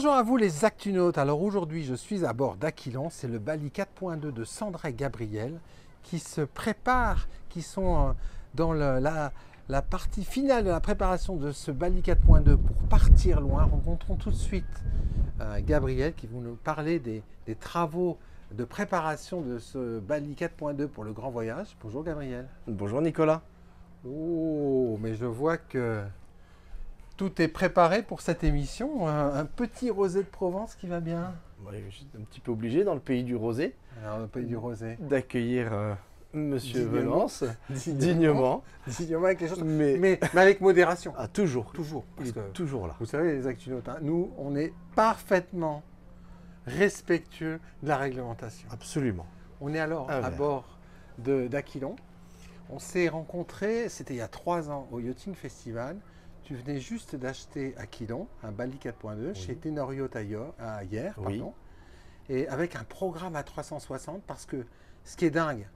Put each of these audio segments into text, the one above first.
Bonjour à vous les Actunautes. Alors aujourd'hui je suis à bord d'Aquilon, c'est le Bali 4.2 de Sandra et Gabriel qui se préparent, qui sont dans la partie finale de la préparation de ce Bali 4.2 pour partir loin. Rencontrons tout de suite Gabriel qui va nous parler des travaux de préparation de ce Bali 4.2 pour le grand voyage. Bonjour Gabriel. Bonjour Nicolas. Oh, mais je vois que tout est préparé pour cette émission. Un petit rosé de Provence qui va bien. Ouais, je suis un petit peu obligé dans le pays du rosé. Alors, le pays du rosé. D'accueillir Monsieur Dignement. Venance dignement. Dignement avec les choses. Mais, Mais avec modération. ah, toujours. Toujours. Il Parce est que, toujours là. vous savez, les Actunautes, hein, nous, on est parfaitement respectueux de la réglementation. Absolument. On est alors à bord d'Aquilon. On s'est rencontrés, c'était il y a 3 ans, au Yachting Festival. Tu venais juste d'acheter Aquilon, un Bali 4.2, Oui. chez Tenorio hier, Oui. pardon, et avec un programme à 360, parce que ce qui est dingue,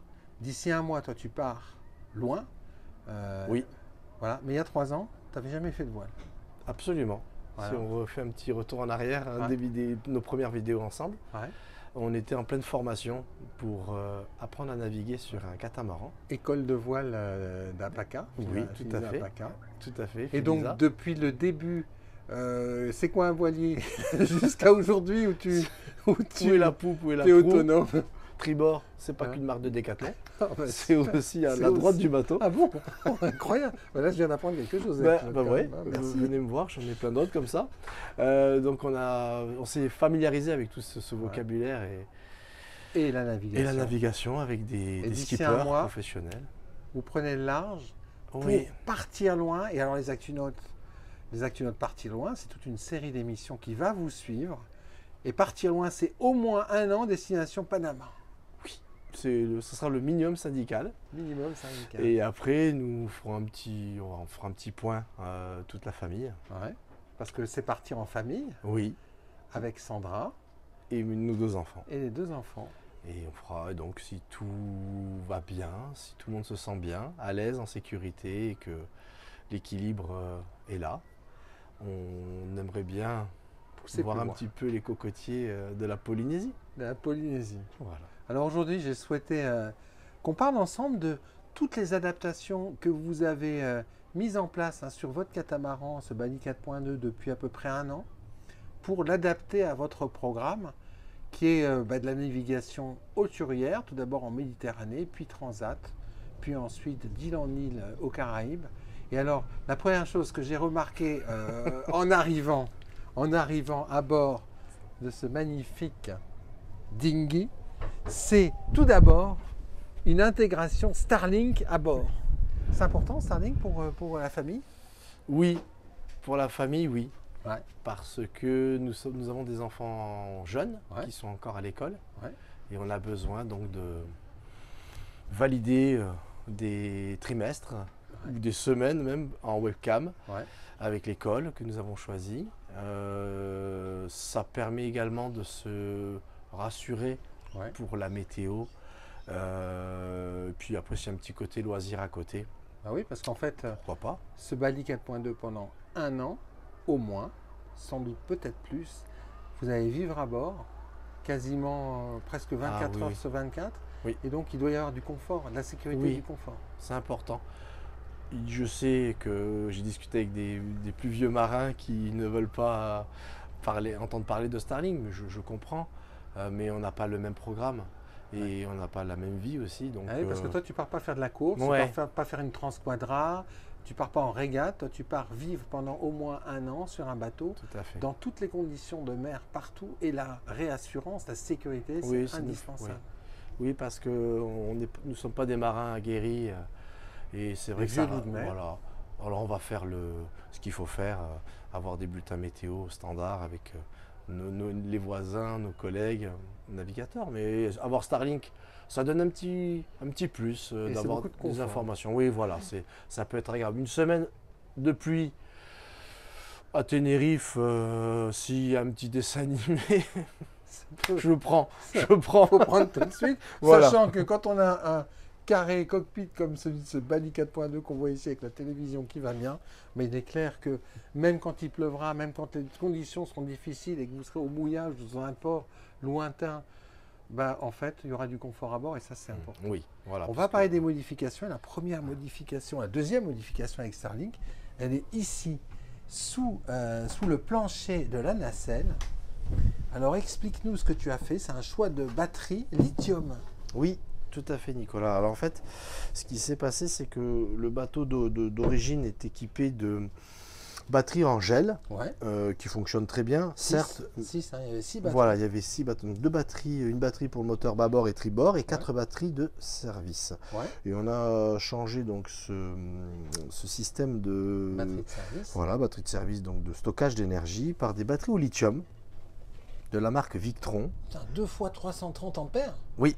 d'ici 1 mois, toi tu pars loin. Oui. Voilà, mais il y a 3 ans, tu n'avais jamais fait de voile. Absolument. Voilà. Si on refait un petit retour en arrière, Ouais. nos premières vidéos ensemble, Ouais. on était en pleine formation pour apprendre à naviguer sur un catamaran. École de voile d'Apaca. Oui, tout à fait. Apaca. Tout à fait. Et donc, Félisa. depuis le début, c'est quoi un voilier jusqu'à aujourd'hui où tu Où est la poupe, où est la es proue. autonome? Tribord, c'est pas Ouais. qu'une marque de Décathlon. Ah, bah, C'est aussi à c'est la droite aussi- du bateau. Ah bon? Oh, incroyable. Bah là, je viens d'apprendre quelque chose. Bah, avec bah notre ouais, com. Ah, merci. venez me voir, j'en ai plein d'autres comme ça. Donc on s'est familiarisé avec tout ce vocabulaire Et la navigation. et la navigation avec des d'ici skippers un mois, professionnels. Vous prenez le large pour Oui, partir loin. Et alors, les Actunautes Partir loin, c'est toute une série d'émissions qui va vous suivre. Et Partir loin, c'est au moins 1 an, destination Panama. ce sera le minimum syndical. Minimum syndical. Et après, on fera un petit point, toute la famille. Ouais. Parce que c'est partir en famille Oui, avec Sandra et nos 2 enfants. et les 2 enfants. Et on fera donc, si tout va bien, si tout le monde se sent bien, à l'aise, en sécurité et que l'équilibre est là, on aimerait bien Pousser voir plus un loin. petit peu les cocotiers de la Polynésie. De la Polynésie. Voilà. Alors aujourd'hui, j'ai souhaité qu'on parle ensemble de toutes les adaptations que vous avez mises en place sur votre catamaran, ce Bali 4.2, depuis à peu près 1 an, pour l'adapter à votre programme, qui est de la navigation hauturière, tout d'abord en Méditerranée, puis Transat, puis ensuite d'île en île aux Caraïbes. Et alors, la première chose que j'ai remarqué en arrivant à bord de ce magnifique dinghy, c'est tout d'abord une intégration Starlink à bord. C'est important Starlink pour la famille? Oui, pour la famille, oui. Ouais. Parce que nous avons des enfants jeunes Ouais. qui sont encore à l'école. Ouais. Et on a besoin donc de valider des trimestres ou des semaines même en webcam Ouais. avec l'école que nous avons choisie. Ça permet également de se rassurer Ouais. pour la météo. Puis après, c'est un petit côté loisir à côté. Ah oui, parce qu'en fait, Pourquoi pas? ce Bali 4.2 pendant 1 an, au moins, sans doute peut-être plus, vous allez vivre à bord, quasiment presque 24 oui, heures oui. sur 24. Oui. Et donc, il doit y avoir du confort, de la sécurité Oui. et du confort. C'est important. Je sais que j'ai discuté avec des plus vieux marins qui ne veulent pas entendre parler de Starlink, mais je comprends. Mais on n'a pas le même programme et on n'a pas la même vie aussi. Donc, Ah oui, parce que toi, tu pars pas faire de la course, Ouais. tu pars pas faire une transquadra, tu pars pas en régate, toi, tu pars vivre pendant au moins 1 an sur un bateau, tout à fait. dans toutes les conditions de mer, partout, et la réassurance, la sécurité, c'est Oui, indispensable. Oui, parce que nous ne sommes pas des marins aguerris et c'est vrai Des que ça vieux loups de mer. Voilà. Alors on va faire ce qu'il faut faire, avoir des bulletins météo standards avec les voisins, nos collègues, navigateurs. Mais avoir Starlink, ça donne un petit plus Et c'est d'avoir beaucoup de des confort. informations. Oui, voilà, ça peut être agréable. Une semaine de pluie à Tenerife, s'il y a un petit dessin animé, je prends. faut prendre tout de suite, Voilà. sachant que quand on a carré cockpit comme celui de ce Bali 4.2 qu'on voit ici avec la télévision qui va bien, mais il est clair que même quand il pleuvra, même quand les conditions seront difficiles et que vous serez au mouillage dans un port lointain, bah, en fait, il y aura du confort à bord et ça, c'est important. Oui, voilà. On va parler des modifications. La première modification, la deuxième modification avec Starlink, elle est ici, sous le plancher de la nacelle. Alors, explique-nous ce que tu as fait. C'est un choix de batterie lithium. Oui, tout à fait, Nicolas. Alors en fait, ce qui s'est passé, c'est que le bateau d'origine est équipé de batteries en gel, Ouais. qui fonctionnent très bien. Certes, Six, hein, il y avait 6 batteries. voilà, il y avait 6 batteries, donc 2 batteries, une batterie pour le moteur bâbord et tribord et 4 batteries de service. Ouais. Et on a changé donc ce système de Batterie de service. voilà, batterie de service, donc de stockage d'énergie par des batteries au lithium de la marque Victron. Putain, 2 fois 330 ampères. Oui,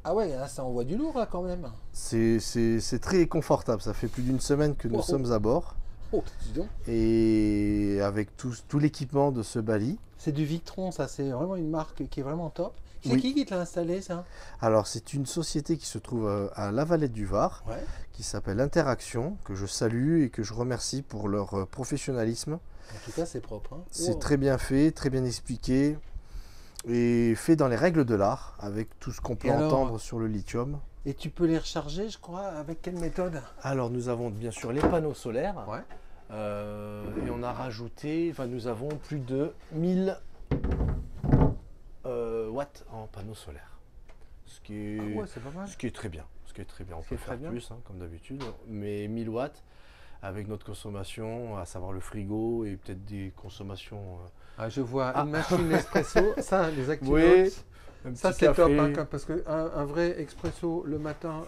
Ah ouais, là, ça envoie du lourd, là, quand même. c'est très confortable. Ça fait plus d'une semaine que nous Wow. sommes à bord. Oh, dis donc. Et avec tout l'équipement de ce Bali. C'est du Victron, ça. C'est vraiment une marque qui est vraiment top. C'est Oui. qui te l'a installé, ça? Alors, c'est une société qui se trouve à La Valette du Var, Ouais. qui s'appelle Interaction, que je salue et que je remercie pour leur professionnalisme. En tout cas, c'est propre. Hein. C'est Wow. très bien fait, très bien expliqué et fait dans les règles de l'art, avec tout ce qu'on peut Et alors entendre sur le lithium. Et tu peux les recharger, je crois, avec quelle méthode? Alors, nous avons bien sûr les panneaux solaires. Ouais. Et on a rajouté, enfin nous avons plus de 1000 watts en panneaux solaires. Ce qui est, Ah ouais, c'est pas mal. ce qui est très bien. Ce qui est très bien. On Ce qui peut est très faire bien. plus, hein, comme d'habitude. Mais 1000 watts avec notre consommation, à savoir le frigo et peut-être des consommations. Ah, je vois Ah. une machine espresso, ça, les actus Oui, notes. un Ça, petit c'est top, café. hein, parce qu'un vrai expresso le matin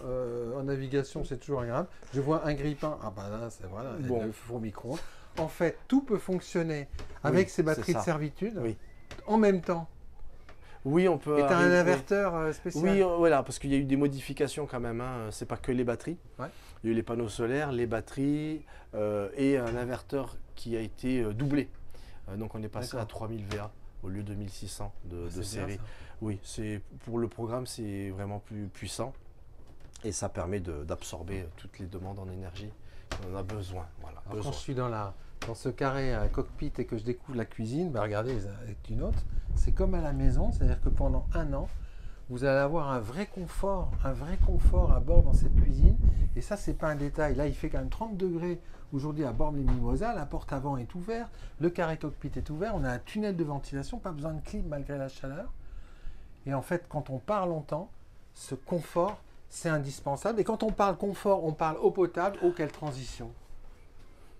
en navigation, c'est toujours agréable. Je vois un grille-pain, ah bah là, c'est voilà, Bon. le four micro-ondes. En fait, tout peut fonctionner avec Oui, ces batteries c'est de ça. servitude Oui. en même temps. Oui, on peut. Et tu as un arriver- inverteur spécial. Oui, voilà, parce qu'il y a eu des modifications quand même. Hein. C'est pas que les batteries. Ouais. Il y a eu les panneaux solaires, les batteries et un inverteur qui a été doublé. Donc on est passé D'accord. à 3000 VA au lieu de 1600 de C'est bien, série. ça. Oui, c'est pour le programme, c'est vraiment plus puissant et ça permet d'absorber toutes les demandes en énergie qu'on a besoin. Voilà, Alors, besoin. quand je suis dans ce carré cockpit et que je découvre la cuisine, bah regardez les actus notes, c'est comme à la maison, c'est-à-dire que pendant un an, vous allez avoir un vrai confort à bord dans cette cuisine. Et ça, c'est pas un détail. Là, il fait quand même 30 degrés aujourd'hui à bord des Mimosa. La porte avant est ouverte, le carré cockpit est ouvert. On a un tunnel de ventilation, pas besoin de clim malgré la chaleur. Et en fait, quand on part longtemps, ce confort, c'est indispensable. Et quand on parle confort, on parle eau potable. Oh, quelle transition!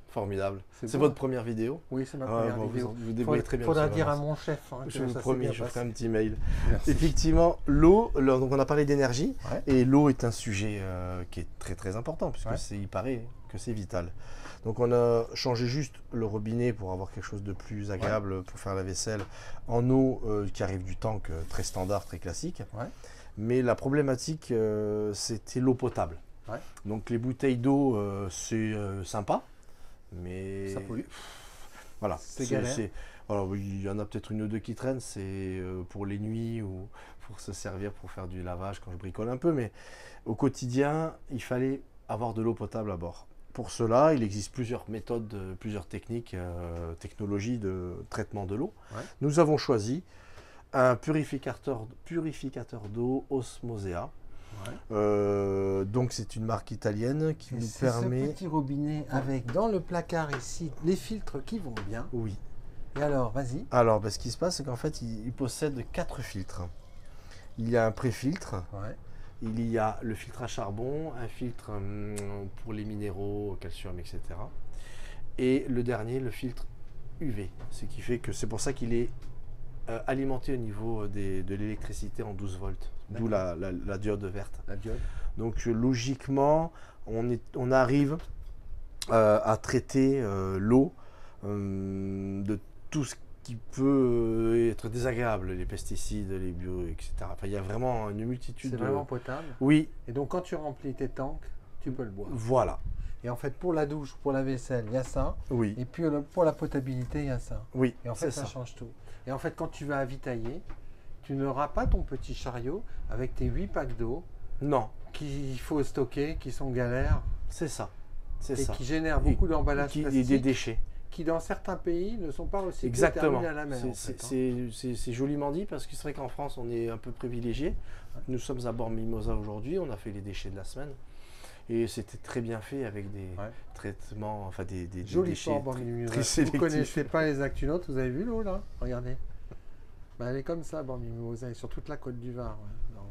Formidable. C'est C'est beau. votre première vidéo? Oui, c'est ma Ah, première bon, vidéo. vous débrouillez très bien. Faudra monsieur dire à Valence. mon chef. Hein, Je que vous ça s'est promets, bien je ferai passé. un petit mail. Merci. Effectivement, l'eau, donc on a parlé d'énergie, Ouais. et l'eau est un sujet qui est très très important, puisque Ouais. il paraît que c'est vital. Donc on a changé juste le robinet pour avoir quelque chose de plus agréable pour faire la vaisselle en eau qui arrive du tank très standard, très classique. Ouais. Mais la problématique, c'était l'eau potable. Ouais. Donc les bouteilles d'eau, c'est sympa, mais Ça pollue. voilà, C'est galère. alors, oui, il y en a peut-être une ou deux qui traînent, c'est pour les nuits ou pour se servir pour faire du lavage quand je bricole un peu, mais au quotidien, il fallait avoir de l'eau potable à bord. Pour cela, il existe plusieurs méthodes, plusieurs techniques, technologies de traitement de l'eau. Ouais. Nous avons choisi un purificateur d'eau Osmosea. Ouais. Donc c'est une marque italienne qui Et nous c'est permet... ce petit robinet avec dans le placard ici les filtres qui vont bien. Oui. Et alors, vas-y. Alors, ce qui se passe, c'est qu'en fait, il possède 4 filtres. Il y a un pré-filtre, Ouais. il y a le filtre à charbon, un filtre pour les minéraux, calcium, etc. Et le dernier, le filtre UV. Ce qui fait que c'est pour ça qu'il est alimenté au niveau de l'électricité en 12 volts, d'où la diode verte. La diode. Donc logiquement, on arrive à traiter l'eau de tout ce qui peut être désagréable, les pesticides, les bio, etc. Enfin, il y a vraiment une multitude C'est de... vraiment potable. Oui, Et donc, quand tu remplis tes tanks, tu peux le boire. voilà. Et en fait, pour la douche, pour la vaisselle, il y a ça. Oui, Et puis, pour la potabilité, il y a ça. oui, Et en fait, c'est ça ça. change tout. Et en fait, quand tu vas avitailler, tu n'auras pas ton petit chariot avec tes 8 packs d'eau. Non, qu'il faut stocker, qui sont galères C'est ça. C'est et ça. qui génèrent beaucoup d'emballages Et plastiques des déchets. qui, dans certains pays, ne sont pas recyclés et Exactement. terminés à la mer. En fait, hein. C'est joliment dit parce que c'est vrai qu'en France, on est un peu privilégié. Nous sommes à Bord-Mimosa aujourd'hui. On a fait les déchets de la semaine. Et c'était très bien fait avec des traitements, enfin des Joli déchets port, Bord-Mimosa. très Vous ne sélectifs. connaissez pas les Actunautes, vous avez vu l'eau là? Regardez. Bah, elle est comme ça, Bord-Mimosa, et sur toute la côte du Var. Ouais. Alors,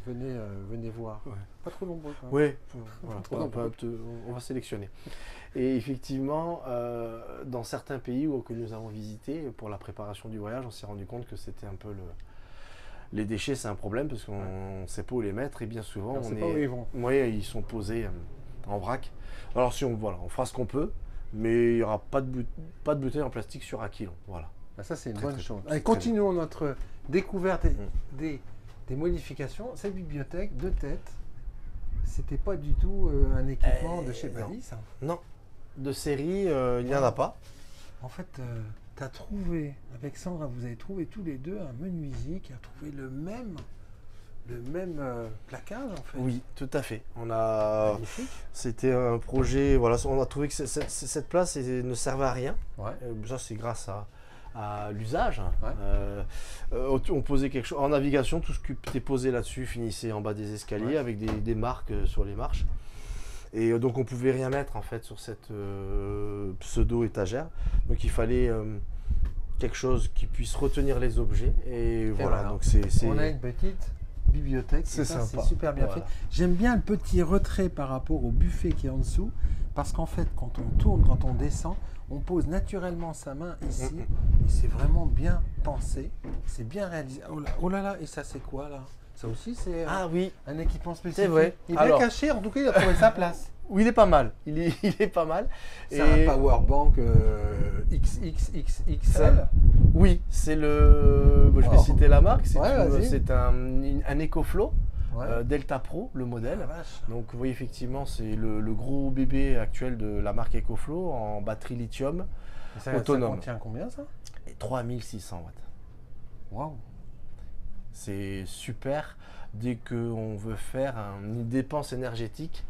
venez voir. Ouais. Pas trop nombreux. Quand même. Oui, voilà, Trop on va sélectionner. Et effectivement, dans certains pays que nous avons visités, pour la préparation du voyage, on s'est rendu compte que c'était un peu les déchets, c'est un problème parce qu'on ne sait pas où les mettre et bien souvent, on ne sait pas où ils vont. Oui, ils sont posés en vrac. Alors si on fera ce qu'on peut, mais il n'y aura pas de bouteilles en plastique sur 1 kilo. Voilà. Bah, ça, c'est une Très, bonne très chose. bien. Allez, continuons notre découverte des modifications. Cette bibliothèque de tête, c'était pas du tout un équipement de chez Bally, ça. Non, de série, il n'y en a pas. En fait, tu as trouvé, avec Sandra, vous avez trouvé tous les deux un menuisier qui a trouvé le même plaquage, en fait. Oui, tout à fait. Magnifique. C'était un projet, voilà, on a trouvé que cette place ne servait à rien. Ouais. Ça, c'est grâce à l'usage. Ouais. On posait quelque chose en navigation, tout ce qui était posé là-dessus finissait en bas des escaliers avec des marques sur les marches. Et donc on pouvait rien mettre en fait sur cette pseudo étagère. Donc il fallait quelque chose qui puisse retenir les objets. Et voilà. Donc on a une petite bibliothèque. C'est sympa. C'est super bien fait. J'aime bien le petit retrait par rapport au buffet qui est en dessous, parce qu'en fait quand on tourne, quand on descend, on pose naturellement sa main ici, et c'est vraiment bien pensé, c'est bien réalisé. Oh là là, et ça c'est quoi là? Ça aussi c'est un équipement spécifique. C'est vrai. Il est bien caché, en tout cas il a trouvé sa place. Oui, il est pas mal. Il est pas mal. C'est un powerbank XXXXL. Oui, c'est le. Je vais citer la marque. C'est un EcoFlow Delta Pro, le modèle. Donc, vous voyez, effectivement, c'est le gros bébé actuel de la marque EcoFlow en batterie lithium autonome. Ça contient combien ça? 3600 watts. Waouh! C'est super dès qu'on veut faire une dépense énergétique,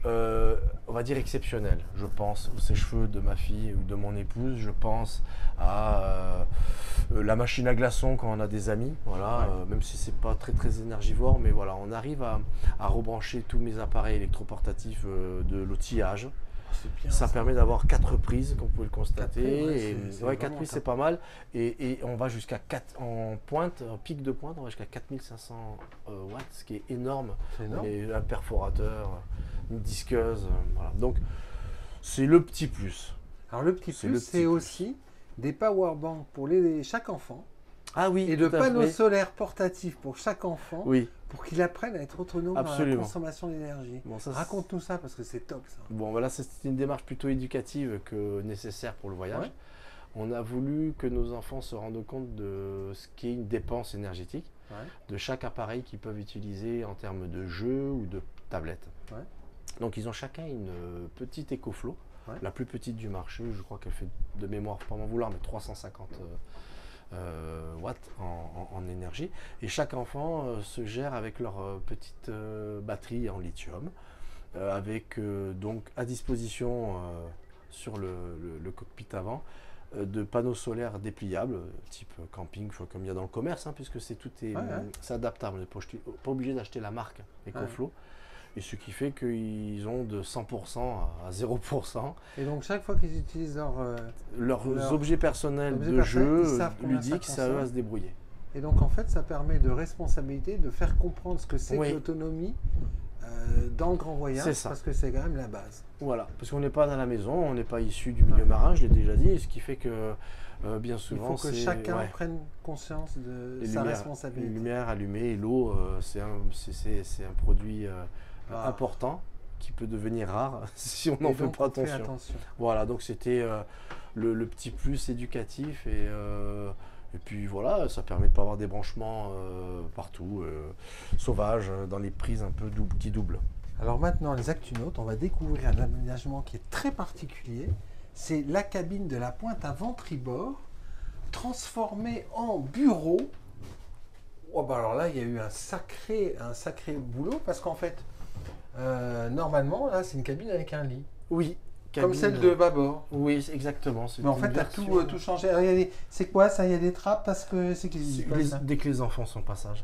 on va dire exceptionnelle. Je pense aux sèche-cheveux de ma fille ou de mon épouse, je pense à la machine à glaçons quand on a des amis, voilà, même si c'est pas très énergivore, mais voilà, on arrive à rebrancher tous mes appareils électroportatifs de l'outillage. Ça permet d'avoir 4 prises, comme vous pouvez le constater. 4 prises, c'est pas mal. Et on va jusqu'à 4 en pointe, en pic de pointe, on va jusqu'à 4500 watts, ce qui est énorme. C'est énorme. Et un perforateur, une disqueuse, voilà. Donc, c'est le petit plus. Alors, le petit plus, c'est aussi des powerbanks pour chaque enfant. Ah oui. Et de panneaux solaires portatifs pour chaque enfant. Oui. Pour qu'il apprenne à être autonome dans la consommation d'énergie. Bon, raconte-nous ça parce que c'est top ça. Bon, voilà, c'est une démarche plutôt éducative que nécessaire pour le voyage. Ouais. On a voulu que nos enfants se rendent compte de ce qu'est une dépense énergétique de chaque appareil qu'ils peuvent utiliser en termes de jeu ou de tablette. Ouais. Donc ils ont chacun une petite EcoFlow, la plus petite du marché. Je crois qu'elle fait de mémoire, pas m'en vouloir, mais 350 watts en énergie. Et chaque enfant se gère avec leur petite batterie en lithium, avec donc à disposition sur le cockpit avant de panneaux solaires dépliables, type camping, comme il y a dans le commerce, puisque c'est adaptable. On n'est pas obligé d'acheter la marque EcoFlow. Et ce qui fait qu'ils ont de 100% à 0%. Et donc chaque fois qu'ils utilisent leurs objets personnels de jeu ludiques, c'est à eux à se débrouiller. Et donc en fait, ça permet de responsabilité, de faire comprendre ce que c'est que l'autonomie dans le grand voyage, parce que c'est quand même la base. Voilà, parce qu'on n'est pas dans la maison, on n'est pas issu du milieu marin, je l'ai déjà dit, ce qui fait que bien souvent... Il faut que chacun prenne conscience de sa responsabilité. Les lumières allumées et l'eau, c'est un produit important qui peut devenir rare si on n'en fait pas attention. Voilà, donc c'était le petit plus éducatif et puis voilà, ça permet de ne pas avoir des branchements partout, sauvages, dans les prises un peu qui doublent. Alors maintenant, les Actunautes, on va découvrir un aménagement qui est très particulier. C'est la cabine de la pointe avant tribord, transformée en bureau. Oh bah alors là, il y a eu un sacré boulot, parce qu'en fait, normalement, là, c'est une cabine avec un lit. Oui. Comme celle de bâbord. Oui, exactement. Mais en fait, tu as tout changé. C'est quoi ça? Il y a des trappes parce que c'est dès que les enfants sont passage.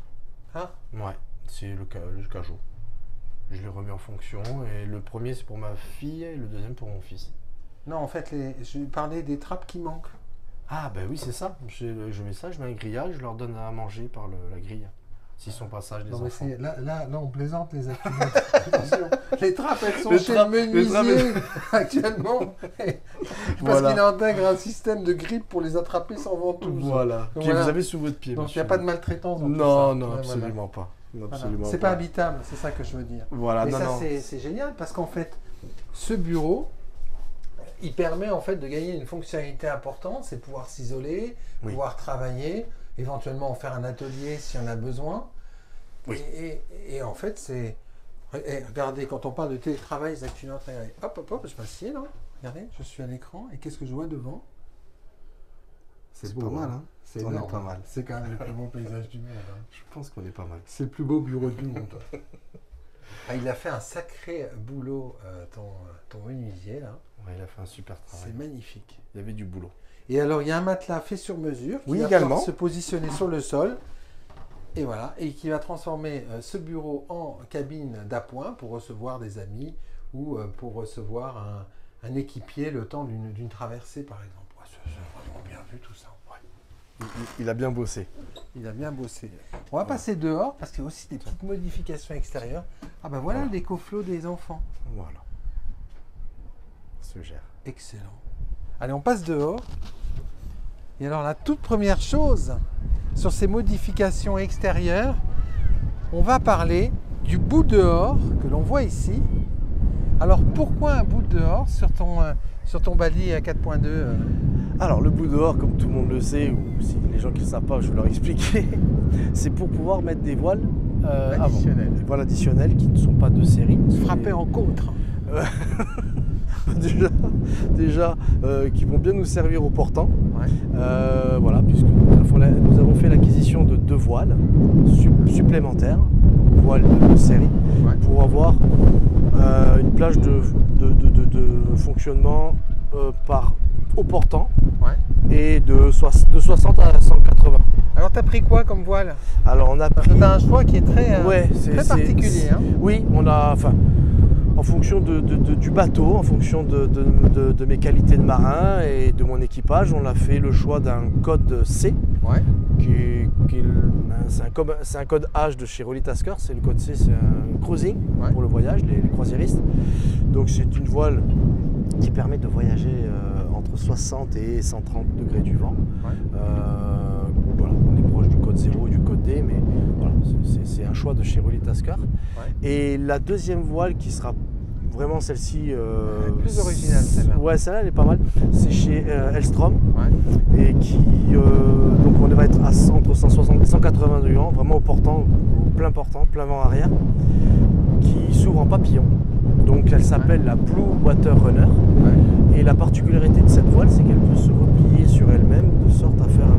Ah. Ouais, c'est le cajot. Je l'ai remis en fonction et le premier c'est pour ma fille et le deuxième pour mon fils. Non, en fait, je parlais des trappes qui manquent. Ah ben oui, c'est ça. Je mets ça, je mets un grillage, je leur donne à manger par la grille. S'ils sont passage les enfants. Mais là, on plaisante les activités. Les trappes, elles sont chez le menuisier actuellement. Parce qu'il intègre un système de grippe pour les attraper sans ventouse. Voilà. Qui vous avez sous votre pied. Donc il n'y a pas de maltraitance dans non, tout ça. Non, absolument pas. Voilà. C'est pas habitable, c'est ça que je veux dire. Voilà, mais ça, c'est génial parce qu'en fait, ce bureau, il permet en fait de gagner une fonctionnalité importante, c'est pouvoir s'isoler, pouvoir travailler, éventuellement faire un atelier si on a besoin. Oui. Et en fait, c'est... regardez, quand on parle de télétravail, les actionnaires, regardez, hop, je m'assieds là. Regardez, je suis à l'écran et qu'est-ce que je vois devant? C'est pas mal, hein. C'est pas mal. C'est quand même le plus beau paysage du monde. Hein. Je pense qu'on est pas mal. C'est le plus beau bureau du monde. Il a fait un sacré boulot, ton menuisier là. Ouais, il a fait un super travail. C'est magnifique. Il y avait du boulot. Et alors, il y a un matelas fait sur mesure qui va également se positionner sur le sol. Et voilà, et qui va transformer ce bureau en cabine d'appoint pour recevoir des amis ou pour recevoir un équipier le temps d'une traversée, par exemple. Ouais, c'est vraiment bien vu tout ça. Ouais. Il a bien bossé. Il a bien bossé. On va passer dehors parce qu'il y a aussi des petites modifications extérieures. Ah ben voilà l'écoflow des enfants. Voilà. Se gère. Excellent. Allez, on passe dehors. Et alors la toute première chose sur ces modifications extérieures, on va parler du bout dehors que l'on voit ici. Alors pourquoi un bout dehors sur ton Bali à 4.2 Alors le bout dehors, comme tout le monde le sait, ou si les gens qui ne le savent pas, je vais leur expliquer, c'est pour pouvoir mettre des voiles additionnelles. Des voiles additionnelles qui ne sont pas de série. Frappées en contre. déjà qui vont bien nous servir au portant. Ouais. Voilà, puisque nous avons fait l'acquisition de 2 voiles supplémentaires, voiles de série, pour avoir une plage de fonctionnement au portant et de 60 à 180. Alors tu as pris quoi comme voile? Alors on a pris... Tu as un choix qui est très particulier. Hein. Oui, on a... En fonction du bateau, en fonction de mes qualités de marin et de mon équipage, on a fait le choix d'un code C. Ouais. C'est un code H de chez Rolly Tasker. C'est le code C, c'est un cruising pour le voyage, les croisiéristes. Donc c'est une voile qui permet de voyager entre 60 et 130 degrés du vent. Ouais. Voilà, on est proche du code 0 et du code D, mais voilà, c'est un choix de chez Rolly Tasker. Ouais. Et la deuxième voile qui sera vraiment celle-ci... elle est plus originale celle-là. Ouais, celle-là elle est pas mal. C'est chez Elstrom. Ouais. Et qui... donc on va être entre 160 et 180 degrés, vraiment au portant, plein vent arrière, qui s'ouvre en papillon. Donc elle s'appelle la Blue Water Runner. Ouais. Et la particularité de cette voile, c'est qu'elle peut se replier sur elle-même de sorte à faire un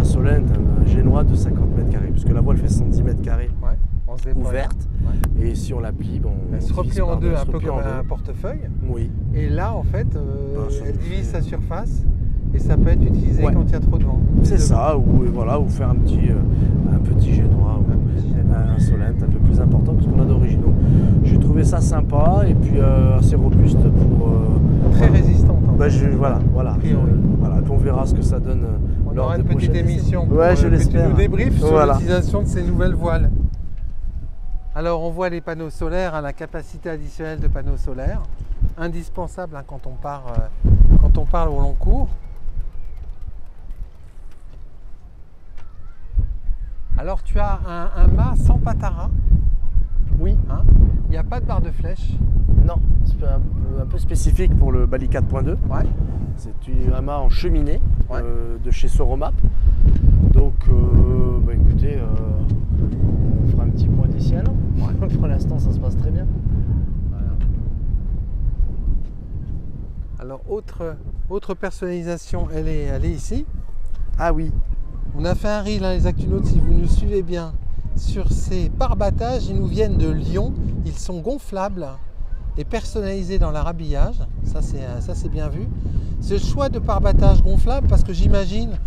solent, un génois de 50 mètres carrés, puisque la voile fait 110 mètres carrés ouverte. Ouais. Et si on la plie, elle se replie en deux, un peu comme un portefeuille. Oui. Et là, en fait, elle divise sa surface et ça peut être utilisé quand il y a trop de vent. C'est ça, ou faire un petit génois, un solent un peu plus important que ce qu'on a d'origine. J'ai trouvé ça sympa et puis assez robuste pour... très résistante. Voilà. Puis on verra ce que ça donne. On aura une petite émission pour je que tu nous débriefes sur Voilà. l'utilisation de ces nouvelles voiles. Alors on voit les panneaux solaires, la capacité additionnelle de panneaux solaires, indispensable quand on parle au long cours. Alors tu as un mât sans patara. Oui. Hein, il n'y a pas de barre de flèche. Non, c'est un peu spécifique pour le Bali 4.2. Ouais. C'est un mât en cheminée de chez Soromap. Donc écoutez, on fera un petit point d'ici à là. Ouais. Pour l'instant ça se passe très bien. Voilà. Alors autre personnalisation, elle est ici. Ah oui. On a fait un reel, les Actunautes, si vous nous suivez bien. sur ces pare-battages, ils nous viennent de Lyon. Ils sont gonflables et personnalisés dans leur habillage. Ça c'est bien vu. C'est le choix de pare-battage gonflable parce que j'imagine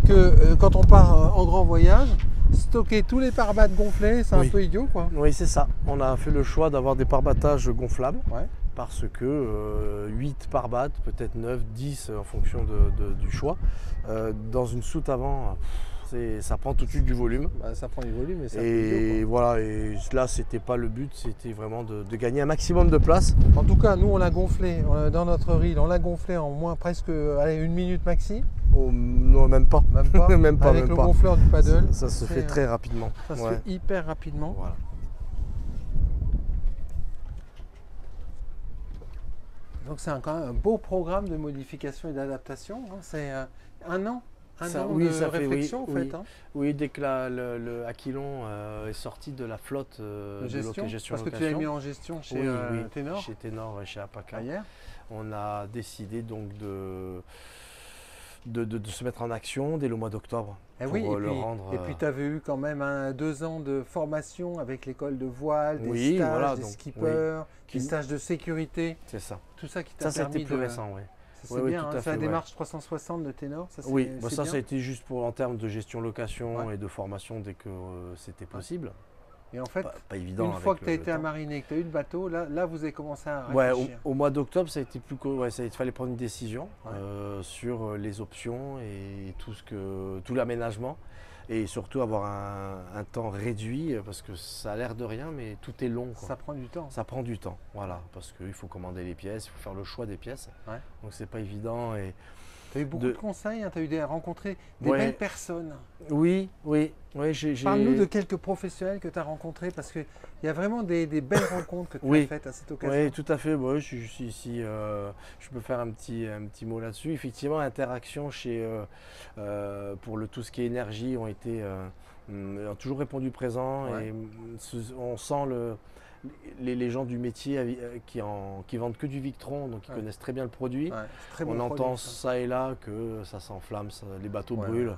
que quand on part en grand voyage, stocker tous les pare-battes gonflés, c'est un peu idiot, quoi. Oui, c'est ça. On a fait le choix d'avoir des pare-battages gonflables. Ouais. Parce que 8 pare-battes, peut-être 9, 10 en fonction du choix. Dans une soute avant, ça prend tout de suite du volume. Bah, ça prend du volume et ça Et voilà, et là c'était pas le but, c'était vraiment de gagner un maximum de place. En tout cas, nous on l'a gonflé dans notre reel, on l'a gonflé en moins presque une minute maxi. Oh, non, même pas. Même pas. Même pas, Avec même le pas. gonfleur du paddle. Ça se fait très rapidement. Ça se fait hyper rapidement. Voilà. Donc c'est quand même un beau programme de modification et d'adaptation. Hein. C'est un an de réflexion en fait. Hein. Oui, dès que le Aquilon est sorti de la flotte de gestion parce que tu l'as mis en gestion chez Ténor. Chez Ténor et chez Apaca. Hier. On a décidé donc de se mettre en action dès le mois d'octobre. Et puis tu avais eu quand même 2 ans de formation avec l'école de voile, des stages, des skippers, des stages de sécurité. C'est ça. Tout ça qui t'a permis Ça, c'était plus récent, oui. C'est bien, hein, c'est la démarche 360 de Ténor. Ça, ça a été juste en termes de gestion location et de formation dès que c'était possible. Et en fait, pas évident une fois que tu as été à mariner, que tu as eu le bateau, là vous avez commencé à réfléchir. Au mois d'octobre, ça a été plus il fallait prendre une décision sur les options et tout l'aménagement. Et surtout avoir un temps réduit, parce que ça a l'air de rien, mais tout est long, quoi. Ça prend du temps. Ça prend du temps, voilà, parce qu'il faut commander les pièces, il faut faire le choix des pièces. Donc c'est pas évident. Tu as eu beaucoup de conseils, hein, tu as eu rencontré des belles personnes. Oui. Parle-nous de quelques professionnels que tu as rencontrés, parce qu'il y a vraiment des belles rencontres que tu as faites à cette occasion. Oui, tout à fait. Je suis ici, je peux faire un petit mot là-dessus. Effectivement, interaction pour tout ce qui est énergie ont toujours répondu présent. Et on sent les gens du métier qui vendent que du Victron, donc ils connaissent très bien le produit. On entend ça et là que ça s'enflamme, les bateaux brûlent.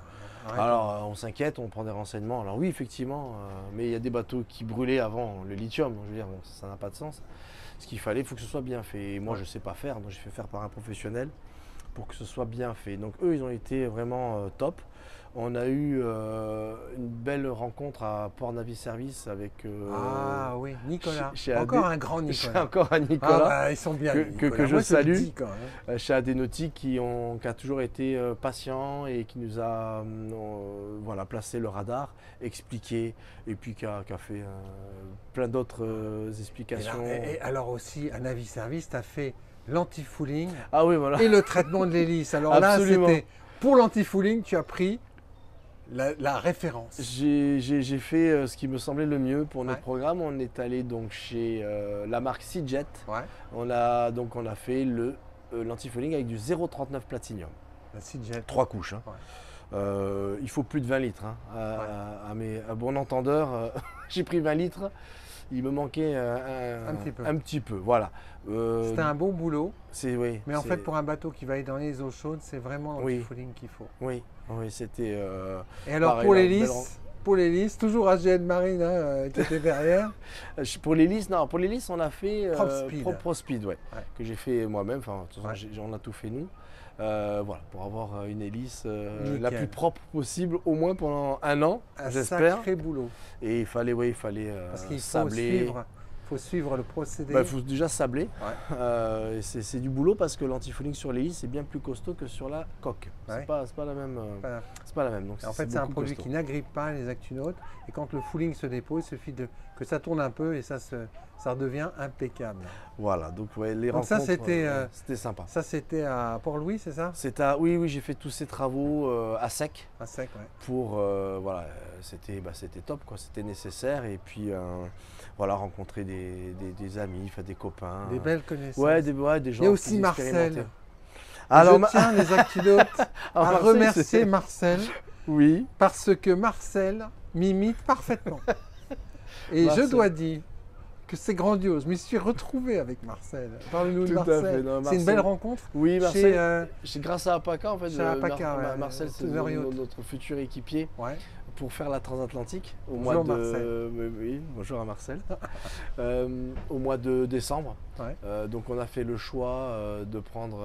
Alors on s'inquiète, on prend des renseignements. Alors oui, effectivement, mais il y a des bateaux qui brûlaient avant le lithium. Je veux dire, ça n'a pas de sens. Ce qu'il fallait, il faut que ce soit bien fait. Et moi, je ne sais pas faire, donc j'ai fait faire par un professionnel pour que ce soit bien fait. Donc eux, ils ont été vraiment top. On a eu une belle rencontre à Port Navi Service avec Nicolas. Encore un grand Nicolas. Encore un Nicolas. Ils sont bien. Que je salue. Chez AD Nautique qui a toujours été patient et qui nous a placé le radar, expliqué et puis qui a fait plein d'autres explications. Et alors aussi à Navi Service, tu as fait l'anti-fouling et le traitement de l'hélice. Alors absolument. Là, c'était pour l'anti-fouling, tu as pris la référence. J'ai fait ce qui me semblait le mieux pour notre programme. On est allé donc chez la marque Seajet. On a fait l'anti-fouling avec du 0,39 platinium. La Seajet. 3 couches. Il faut plus de 20 litres. À bon entendeur, j'ai pris 20 litres. Il me manquait un petit peu. Voilà. C'était un bon boulot. Mais en fait, pour un bateau qui va aller dans les eaux chaudes, c'est vraiment l'anti-fouling qu'il faut. Oui, c'était. Et alors pour l'hélice, toujours AGN Marine qui était derrière. Pour l'hélice, on a fait ProSpeed, que j'ai fait moi-même. Enfin, on a tout fait nous. Pour avoir une hélice la plus propre possible, au moins pendant un an, j'espère. Sacré boulot. Et il fallait parce qu'il sabler. faut suivre le procédé. Il faut déjà sabler. C'est du boulot parce que l'anti-fouling sur l'hélice est bien plus costaud que sur la coque. C'est pas la même. C'est pas la même. Donc en fait, c'est un produit qui n'agrippe pas les actunautes. Et quand le fouling se dépose, il suffit que ça tourne un peu et ça redevient impeccable. Voilà, donc les rencontres, ça c'était sympa. Ça c'était à Port-Louis, c'est ça? Oui, j'ai fait tous ces travaux à sec. À sec, Pour c'était top, quoi. C'était nécessaire et puis rencontrer des amis, des copains. Des belles connaissances. Des gens. Et aussi Marcel. Alors, je tiens les actunautes à remercier Marcel. Oui. Parce que Marcel m'imite parfaitement. Et je dois dire que c'est grandiose. Je me suis retrouvé avec Marcel. Parle-nous de Marcel. C'est une belle rencontre. Oui, Marcel. C'est grâce à Apaca en fait. Marcel, c'est notre futur équipier. pour faire la transatlantique au Bonjour, mois de Marcel. oui, bonjour à Marcel. Au mois de décembre. Ouais. Donc on a fait le choix de prendre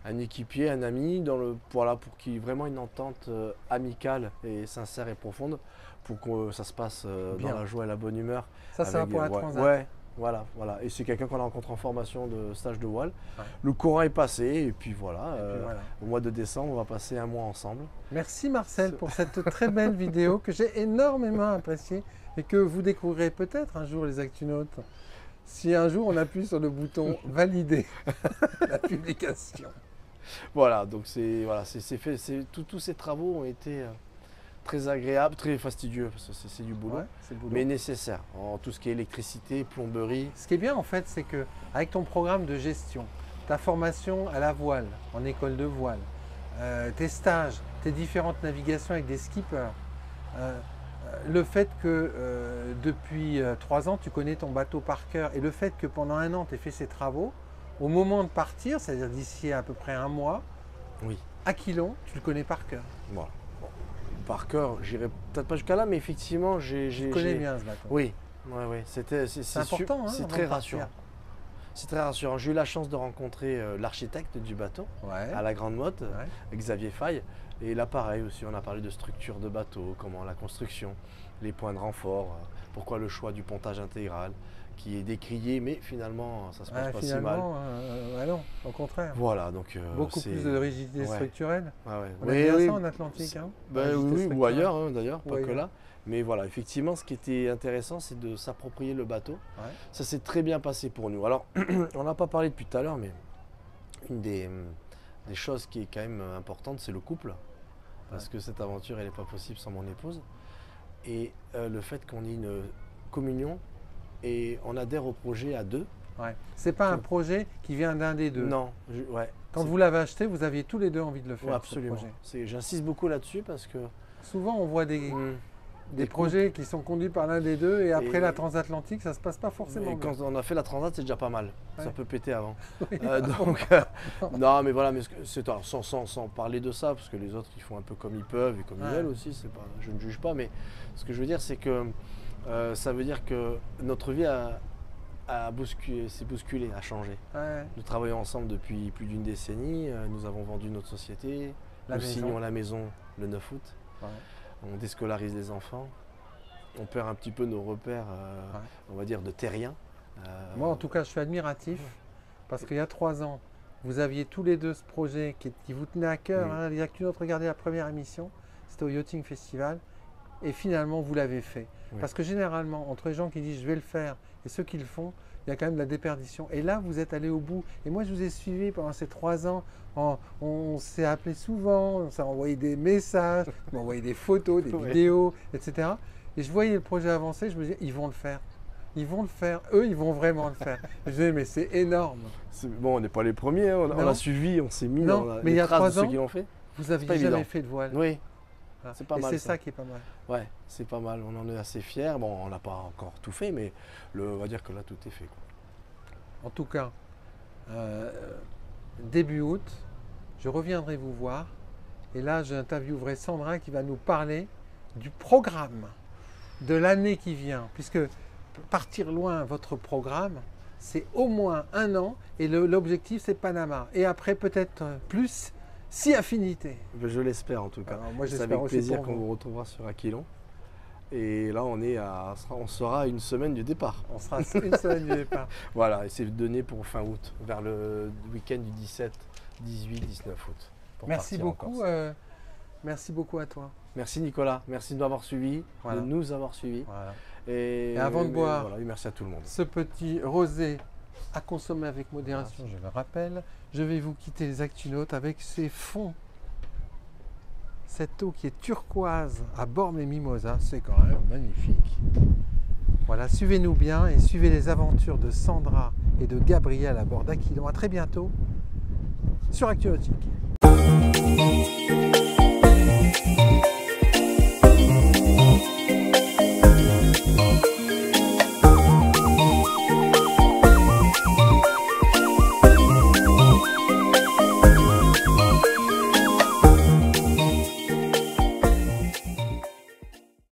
un équipier, un ami, voilà, pour qu'il y ait vraiment une entente amicale et sincère et profonde, pour que ça se passe Bien. dans la joie et la bonne humeur. Ça va pour la ouais, transat. ouais, voilà. Et c'est quelqu'un qu'on a rencontré en formation de stage de voile. Ouais. Le courant est passé et puis voilà. Et puis voilà. Au mois de décembre, on va passer un mois ensemble. Merci Marcel pour cette très belle vidéo que j'ai énormément appréciée et que vous découvrirez peut-être un jour les Actunautes. Si un jour on appuie sur le bouton valider la publication. Voilà, donc c'est fait. Tous ces travaux ont été très agréables, très fastidieux parce que c'est du boulot, Ouais, c'est le boulot. mais nécessaire en tout ce qui est électricité, plomberie. Ce qui est bien en fait, c'est que avec ton programme de gestion, ta formation à la voile, en école de voile, tes stages, tes différentes navigations avec des skippers, le fait que depuis 3 ans, tu connais ton bateau par cœur et le fait que pendant 1 an, tu aies fait ces travaux, au moment de partir, c'est-à-dire d'ici à peu près 1 mois, Oui, Aquilon, tu le connais par cœur. voilà. Bon, par cœur, j'irai peut-être pas jusqu'à là, mais effectivement, Tu connais bien ce bateau. Oui, ouais, c'est important, hein, c'est avant très de partir. rassurant. C'est très rassurant. J'ai eu la chance de rencontrer l'architecte du bateau Ouais. à la Grande Motte, Ouais. Xavier Faye. Et là, pareil aussi, on a parlé de structure de bateau, comment la construction, les points de renfort, pourquoi le choix du pontage intégral, qui est décrié, mais finalement, ça se passe pas si mal. Finalement, non, au contraire. Voilà, donc Beaucoup c'est- plus de rigidité ouais. structurelle. Ouais, ouais. On aime bien ça en Atlantique. Hein, Ben la rigidité oui, ou structurelle. ailleurs d'ailleurs, Ou pas que ailleurs. là. Mais voilà, effectivement, ce qui était intéressant, c'est de s'approprier le bateau. Ouais. Ça s'est très bien passé pour nous. Alors, on n'a pas parlé depuis tout à l'heure, mais une des choses qui est quand même importante, c'est le couple. Parce que cette aventure, elle n'est pas possible sans mon épouse. Et le fait qu'on ait une communion et on adhère au projet à 2. Ouais. C'est pas un projet qui vient d'un des deux. Non, ouais. Quand c'est- vous l'avez acheté, vous aviez tous les deux envie de le faire. ouais, ce absolument. projet. J'insiste beaucoup là-dessus parce que Souvent, on voit des des projets qui sont conduits par l'un des deux et après Et- la transatlantique, ça se passe pas forcément et bien. quand on a fait la transat, c'est déjà pas mal. Ouais. Ça peut péter avant. Oui. Donc, non, mais voilà, mais sans parler de ça, parce que les autres, ils font un peu comme ils peuvent et comme ils Ouais. veulent aussi. C'est pas, je ne juge pas, mais ce que je veux dire, c'est que ça veut dire que notre vie s'est bousculée, a changé. Ouais. Nous travaillons ensemble depuis plus d'une décennie. Nous avons vendu notre société. La Nous maison. signons la maison le 9 août. Ouais. On déscolarise les enfants. On perd un petit peu nos repères, on va dire, de terriens. Moi, en tout cas, je suis admiratif parce qu'il y a 3 ans, vous aviez tous les deux ce projet qui vous tenait à cœur. Oui. Hein. Il y a qu'une autre, regardez la première émission, c'était au Yachting Festival. Et finalement, vous l'avez fait. Oui. Parce que généralement, entre les gens qui disent je vais le faire et ceux qui le font, il y a quand même de la déperdition. Et là, vous êtes allé au bout. Et moi, je vous ai suivi pendant ces 3 ans. On s'est appelé souvent, on s'est envoyé des messages, on m'a envoyé des photos, des Oui. vidéos, etc. Et je voyais le projet avancer, je me disais, ils vont le faire. Ils vont le faire. Eux, ils vont vraiment le faire. Je me disais, mais c'est énorme. Bon, on n'est pas les premiers, hein. On Non. a suivi, on s'est mis Non, dans mais il y les a traces 3 de ceux ans, qui l'ont fait. Vous pas aviez jamais évident. fait de voile. Oui, Voilà. c'est pas Et mal, c'est ça. ça qui est pas mal. ouais, c'est pas mal. On en est assez fiers. Bon, on n'a pas encore tout fait, mais on va dire que là, tout est fait, quoi. En tout cas, début août, je reviendrai vous voir. Et là, j'interviewerai Sandra qui va nous parler du programme de l'année qui vient. Puisque partir loin, votre programme, c'est au moins 1 an. Et l'objectif, c'est Panama. Et après, peut-être plus, si affinité. Je l'espère en tout cas. Alors, moi, C'est j'espère avec aussi plaisir pour qu'on vous. vous retrouvera sur Aquilon. Et là, on sera à une semaine du départ. On sera une semaine du départ. Voilà, et c'est donné pour fin août, vers le week-end du 17, 18, 19 août. pour Merci partir en beaucoup. Corse. Merci beaucoup à toi. Merci Nicolas, merci de nous avoir suivis, Voilà. de nous avoir suivis. Voilà. Et avant de boire, voilà, et merci à tout le monde. Ce petit rosé à consommer avec modération, je le rappelle. Je vais vous quitter les Actunautes avec ces fonds. Cette eau qui est turquoise à Bormes et Mimosa, c'est quand même magnifique. Voilà, suivez-nous bien et suivez les aventures de Sandra et de Gabriel à bord d'Aquilon. À très bientôt sur Actu Nautique.